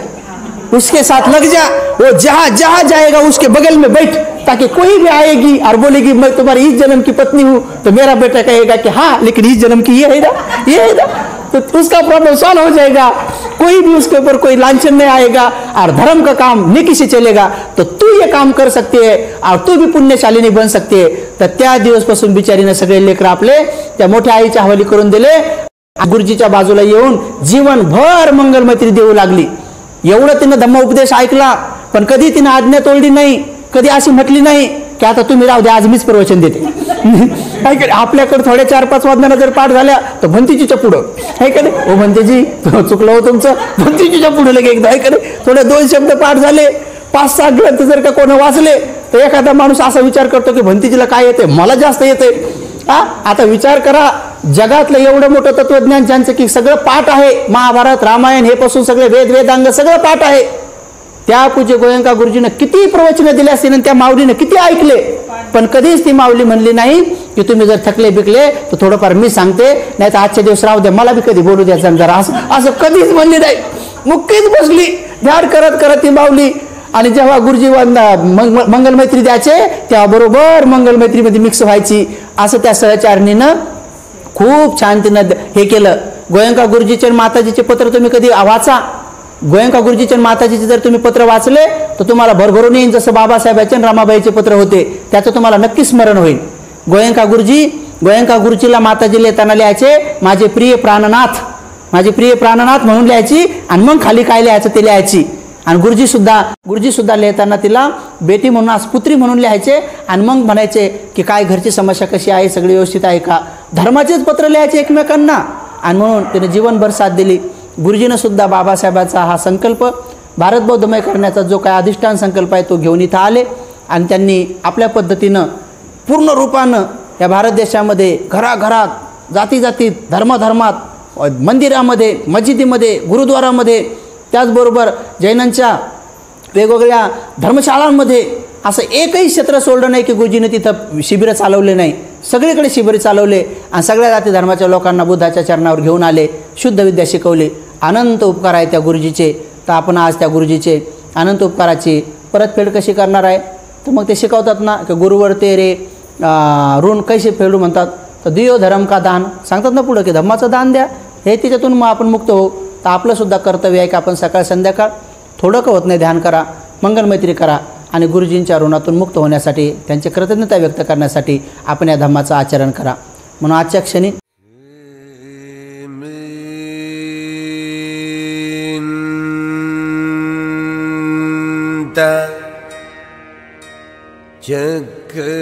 उसके साथ लग जा, वो जहां जहां जाएगा उसके बगल में बैठ, ताकि कोई भी आएगी और बोलेगी मैं तुम्हारी इस जन्म की पत्नी हूं तो मेरा बेटा कहेगा कि हाँ लेकिन इस जन्म की ये है ना, ये है ना, तो उसका प्रॉब्लम सॉल्व हो जाएगा. कोई भी उसके ऊपर कोई लांछन नहीं आएगा और धर्म का काम नेकी से चलेगा. तो तू ये काम कर सकते है और तू भी पुण्यशालिनी बन सकते है. तर त्या दिवसपासून बिचारीने सगळे लेकर आपले त्या मोठ्या आईच्या हवाली करून दिले. गुरुजीच्या बाजूला येऊन जीवनभर मंगलमैत्री देऊ लागली. एवढं तिनं धम्म उपदेश ऐकला, पण कधी तिने आज्ञा तोडली नाही, कधी अशी म्हटली नाही की आता तुम्ही राहू द्या, आज मीच प्रवचन देते. आपल्याकडे थोड्या 4-5 वादनाला जर पाठ झाल्या तर भंतीजीच्या पुढं आहे का नाही, ओ भंतेजी चुकलं हो तुमचं, भंतीजीच्या पुढे लगे एकदा आहे का नाही, थोडे 2 शब्द पाठ झाले, 5-6 ग्रंथ जर का कोण वाचले तर एखादा माणूस असा विचार करतो की भंतीजीला काय येते, मला जास्त येते. आता विचार करा, जगातलं एवढं मोठं तत्वज्ञान ज्यांचं की सगळं पाठ आहे, महाभारत रामायण हे पासून सगळे वेदांग सगळं पाठ आहे, त्या पूज्य गोयंका गुरुजीनं किती प्रवचनं दिली असतील आणि त्या माऊलीनं किती ऐकले, पण कधीच ती माऊली म्हणली नाही की तुम्ही जर थकले बिकले तर थोडंफार मी सांगते, नाही तर आजच्या दिवस राहू द्या, मला बी कधी बोलू द्यायचं जरा, असं कधीच म्हणली नाही. मुक्कीच बसली ध्यान करत करत ती माऊली. आणि जेव्हा गुरुजी मंगलमैत्री द्यायचे तेव्हा बरोबर मंगलमैत्रीमध्ये मिक्स व्हायची. असं त्या सहचारणीनं खूप छान तिनं हे केलं. गोयंका गुरुजीचे माताजीचे पत्र तुम्ही कधी वाचा, गोयंका गुरुजीचे माताजीचे जर तुम्ही पत्र वाचले तर तुम्हाला भरभरून येईल, जसं बाबासाहेबांचे आणि रमाबाईचे पत्र होते त्याचं तुम्हाला नक्की स्मरण होईल. गोयंका गुरुजीला माताजी लिहिताना लिहायचे माझे प्रिय प्राणनाथ, माझे प्रिय प्राणनाथ म्हणून लिहायची आणि मग खाली काय लिहायचं ते लिहायची. आणि गुरुजी सुद्धा लिहिताना तिला बेटी म्हणून आज पुत्री म्हणून लिहायचे आणि मग म्हणायचे की काय घरची समस्या कशी आहे, सगळी व्यवस्थित आहे का, धर्माचेच पत्र लिहायचे एकमेकांना. आणि म्हणून तिने जीवनभर साथ दिली. गुरुजीनं सुद्धा बाबासाहेबांचा हा संकल्प भारत बौद्धमय करण्याचा जो काय अधिष्ठान संकल्प आहे तो घेऊन इथं आले आणि त्यांनी आपल्या पद्धतीनं पूर्ण रूपानं या भारत देशामध्ये घराघरात जातीजातीत धर्मात मंदिरामध्ये मस्जिदीमध्ये गुरुद्वारामध्ये त्याचबरोबर जैनांच्या वेगवेगळ्या धर्मशाळांमध्ये असं एकही क्षेत्र सोडलं नाही की गुरुजीने तिथं शिबिरं चालवले नाही. सगळीकडे शिबिरं चालवले आणि सगळ्या जाती धर्माच्या लोकांना बुद्धाच्या चरणावर घेऊन आले, शुद्ध विद्या शिकवली अनंत उपकार आहे त्या गुरुजीचे, तर आपण आज त्या गुरुजीचे अनंत उपकाराची परतफेड कशी करणार आहे. तर मग ते शिकवतात ना की गुरुवर तेरे ऋण कैसे फेडू म्हणतात. तर दियो धर्म का दान सांगतात ना पुढं की धम्माचं दान द्या, हे तिच्यातून मग आपण मुक्त होऊ. तर आपलंसुद्धा कर्तव्य आहे की आपण सकाळ संध्याकाळ थोडं का होत नाही ध्यान करा, मंगलमैत्री करा आणि गुरुजींच्या ऋणातून मुक्त होण्यासाठी, त्यांची कृतज्ञता व्यक्त करण्यासाठी आपण या धम्माचं आचरण करा. म्हणून आजच्या क्षणी चक्रवाले